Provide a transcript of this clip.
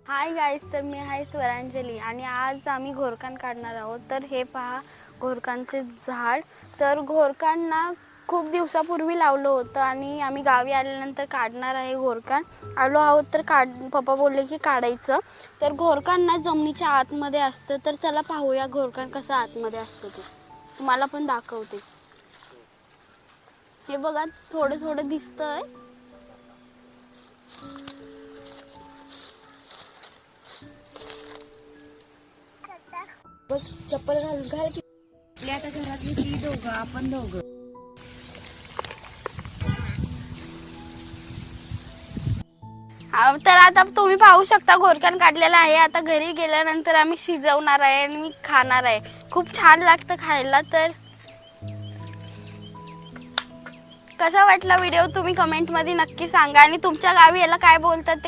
Hi guys, तर मी आहे स्वरांजली आणि आज आम्ही घोरकान काढणार आहोत. तर हे पहा घोरकांचे झाड. तर घोरकांना खूप दिवसापूर्वी लावलं होतं आणि आम्ही गावी आल्यानंतर काढणार आहे घोरकान. आलो आहोत तर पप्पा बोलले की काढायचं. तर घोरकांना जमिनीच्या आतमध्ये असतं. तर चला पाहूया घोरकान कसं आतमध्ये असतं ते. तुम्हाला पण दाखवते. हे बघा, थोडं थोडं दिसतंय. बघ, चप्पल घाल घाल की. आपल्या आता घरातली ती दोघं, आपण दोघं. तर आता तुम्ही पाहू शकता घोरकान काढलेलं आहे. आता घरी गेल्यानंतर आम्ही शिजवणार आहे आणि खाणार आहे. खूप छान लागतं खायला. तर कसा वाटला व्हिडिओ तुम्ही कमेंटमध्ये नक्की सांगा आणि तुमच्या गावी याला काय बोलतात ते